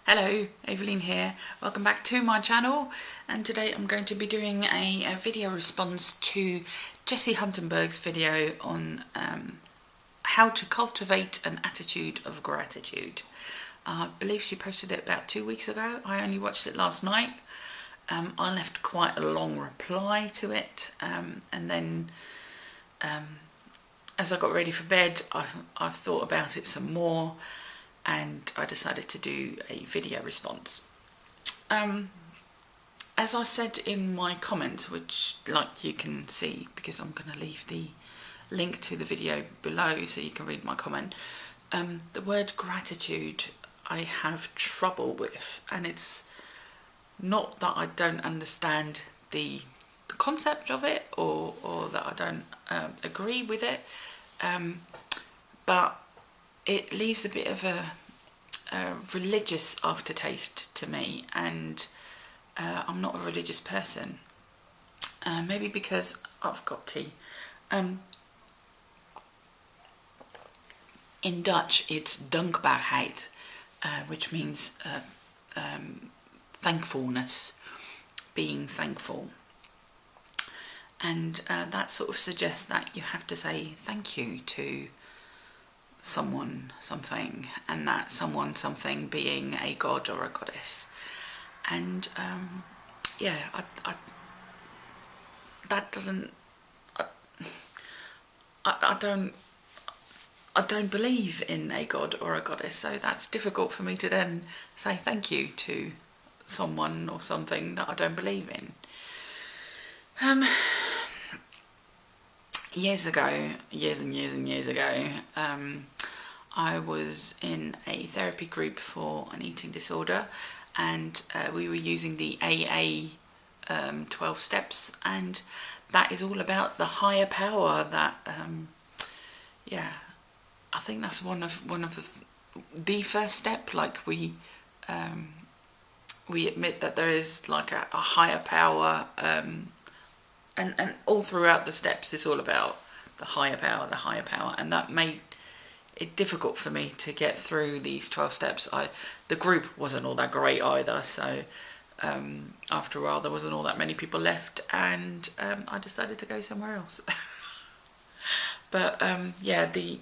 Hello, Evelyn here. Welcome back to my channel, and today I'm going to be doing a video response to Jessi Huntenburg's video on how to cultivate an attitude of gratitude. I believe she posted it about 2 weeks ago. I only watched it last night. I left quite a long reply to it, and then as I got ready for bed, I thought about it some more, and I decided to do a video response. As I said in my comments, which like you can see because I'm going to leave the link to the video below so you can read my comment, the word gratitude I have trouble with, and it's not that I don't understand the concept of it or that I don't agree with it, but it leaves a bit of a religious aftertaste to me, and I'm not a religious person. Maybe because I've got tea. In Dutch it's dankbaarheid, which means thankfulness, being thankful. And that sort of suggests that you have to say thank you to someone, something, and that someone, something being a god or a goddess. And yeah, that doesn't, I don't believe in a god or a goddess, so that's difficult for me to then say thank you to someone or something that I don't believe in. Years and years ago, I was in a therapy group for an eating disorder, and we were using the AA 12 steps, and that is all about the higher power. That yeah, I think that's one of the first step. Like we admit that there is like a higher power. And all throughout the steps it's all about the higher power, and that made it difficult for me to get through these 12 steps. The group wasn't all that great either, so after a while there wasn't all that many people left, and I decided to go somewhere else. But yeah, the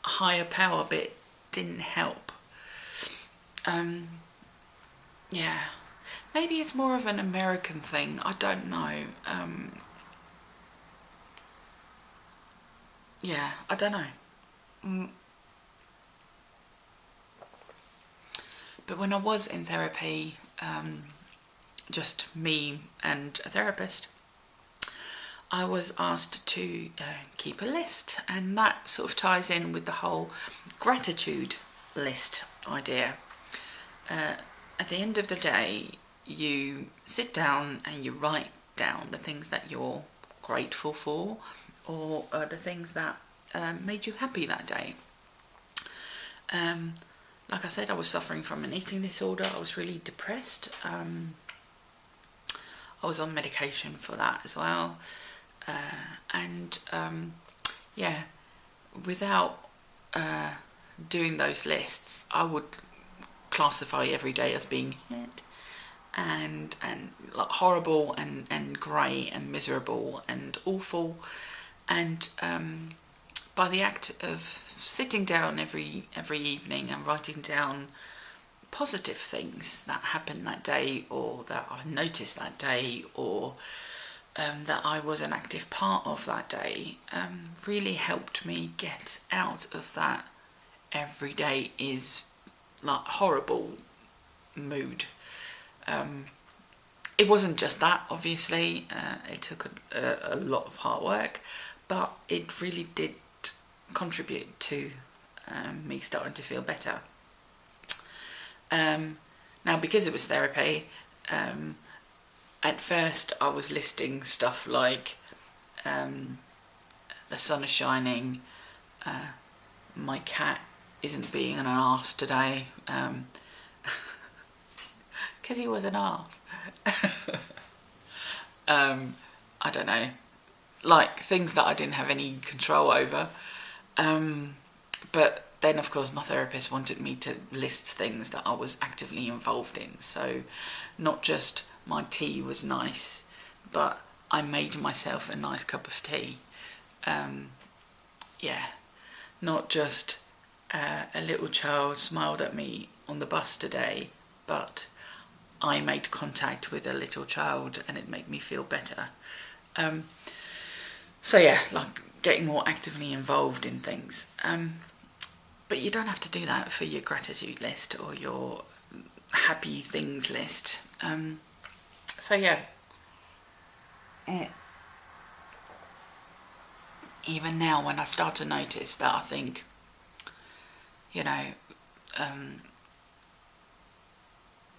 higher power bit didn't help. Yeah. Maybe it's more of an American thing, I don't know. Yeah, I don't know. But when I was in therapy, just me and a therapist, I was asked to keep a list, and that sort of ties in with the whole gratitude list idea. At the end of the day, you sit down and you write down the things that you're grateful for, or the things that made you happy that day. Like I said, I was suffering from an eating disorder. I was really depressed. I was on medication for that as well. And yeah, without doing those lists, I would classify every day as being hit and like horrible and grey and miserable and awful. And by the act of sitting down every evening and writing down positive things that happened that day, or that I noticed that day, or that I was an active part of that day, really helped me get out of that every day is like horrible mood. It wasn't just that, obviously. It took a lot of hard work, but it really did contribute to me starting to feel better. Now, because it was therapy, at first I was listing stuff like the sun is shining, my cat isn't being an arse today, because he was an arse. I don't know, like things that I didn't have any control over. But then of course my therapist wanted me to list things that I was actively involved in. So not just my tea was nice, but I made myself a nice cup of tea. Yeah, not just a little child smiled at me on the bus today, but I made contact with a little child and it made me feel better. So yeah, like getting more actively involved in things. But you don't have to do that for your gratitude list or your happy things list. So yeah. Even now, when I start to notice that, I think, you know,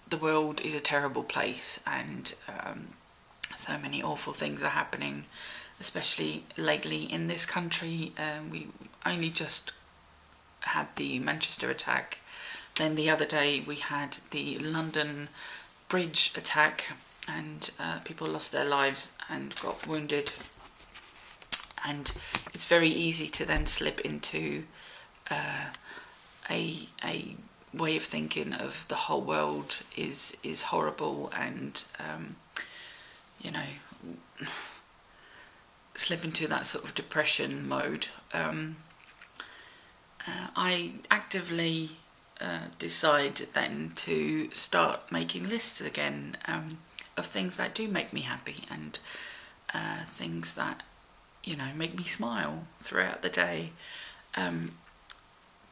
the world is a terrible place, and so many awful things are happening, especially lately in this country. We only just had the Manchester attack. Then the other day we had the London Bridge attack, and people lost their lives and got wounded. And it's very easy to then slip into a way of thinking of the whole world is horrible, and you know, slip into that sort of depression mode. I actively decide then to start making lists again of things that do make me happy, and things that, you know, make me smile throughout the day.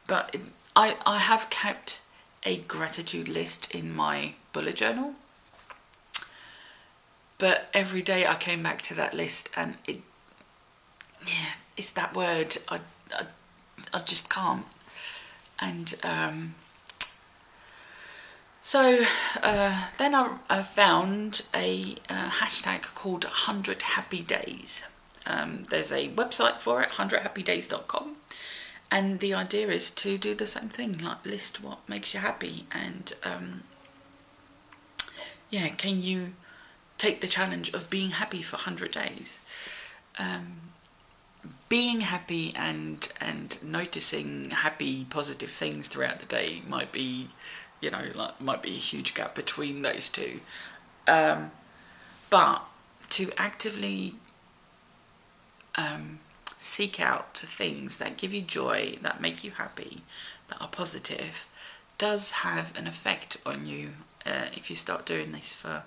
But I have kept a gratitude list in my bullet journal, but every day I came back to that list, and it's that word I just can't. And so then I found a hashtag called 100 Happy Days. There's a website for it, 100happydays.com, and the idea is to do the same thing, like list what makes you happy. And yeah, can you take the challenge of being happy for 100 days? Being happy and noticing happy, positive things throughout the day might be, you know, like might be a huge gap between those two. But to actively seek out things that give you joy, that make you happy, that are positive, does have an effect on you if you start doing this for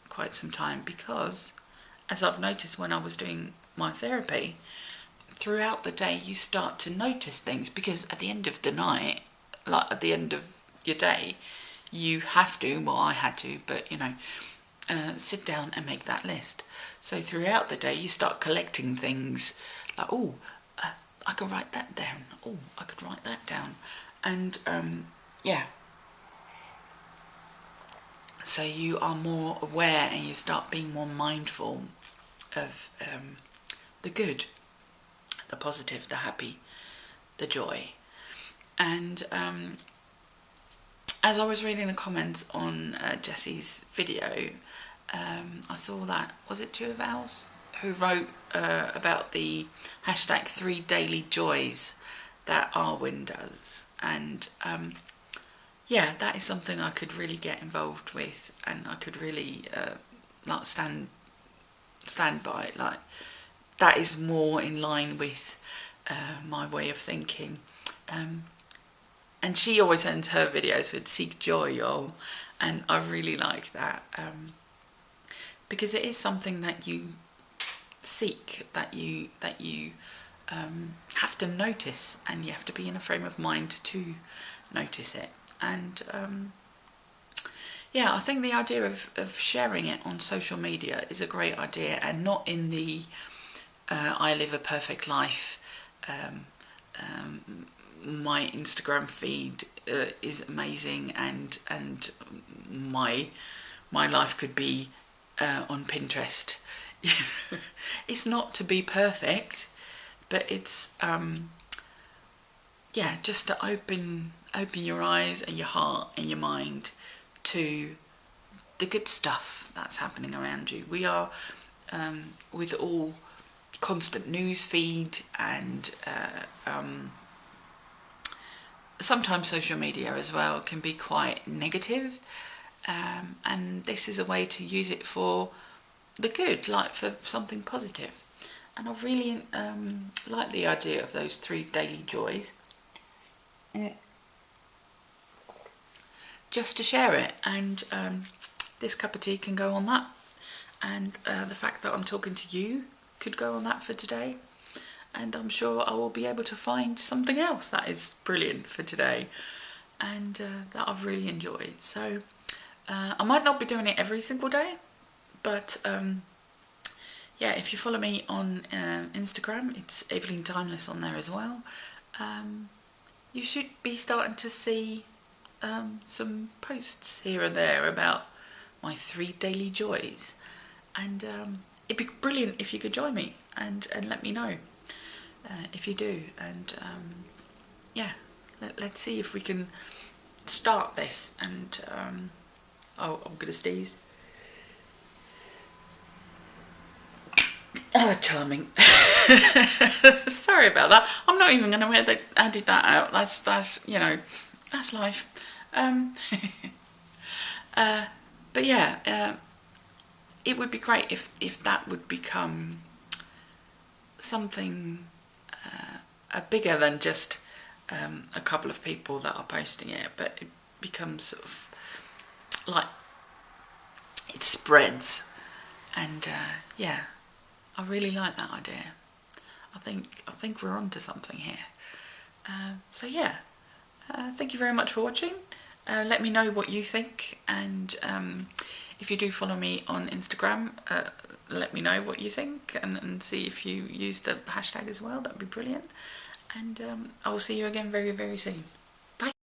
quite some time. Because, as I've noticed when I was doing my therapy, throughout the day you start to notice things, because at the end of the night, like at the end of your day, you have to, well, I had to, but you know, sit down and make that list. So throughout the day you start collecting things like, oh, I could write that down, oh, I could write that down. And yeah, so you are more aware and you start being more mindful of the good, the positive, the happy, the joy. And as I was reading the comments on Jessi's video, I saw that, was it 2 of ours, who wrote about the hashtag 3 daily joys that Arwen does. And yeah, that is something I could really get involved with, and I could really like stand by. Like, that is more in line with my way of thinking. And she always ends her videos with "seek joy, y'all," and I really like that, because it is something that you seek, that you have to notice, and you have to be in a frame of mind to notice it. And yeah, I think the idea of sharing it on social media is a great idea, and not in the I live a perfect life, my Instagram feed is amazing, and my life could be on Pinterest. It's not to be perfect, but it's yeah, just to open your eyes and your heart and your mind to the good stuff that's happening around you. We are with all constant news feed and sometimes social media as well can be quite negative, and this is a way to use it for the good, like for something positive. And I really like the idea of those 3 daily joys, just to share it. And this cup of tea can go on that, and the fact that I'm talking to you could go on that for today. And I'm sure I will be able to find something else that is brilliant for today, and that I've really enjoyed. So I might not be doing it every single day, but yeah, if you follow me on Instagram, it's Evelyn Timeless on there as well. You should be starting to see some posts here and there about my 3 daily joys, and it'd be brilliant if you could join me and let me know if you do. And yeah, let's see if we can start this. And oh, I'm gonna sneeze. Oh, charming. Sorry about that. I'm not even going to edit that out. That's you know, that's life. But yeah, it would be great if that would become something bigger than just a couple of people that are posting it, but it becomes sort of like it spreads. And yeah, I really like that idea. I think we're onto something here. So yeah, thank you very much for watching. Let me know what you think, and if you do follow me on Instagram, let me know what you think, and see if you use the hashtag as well. That'd be brilliant. And I will see you again very, very soon.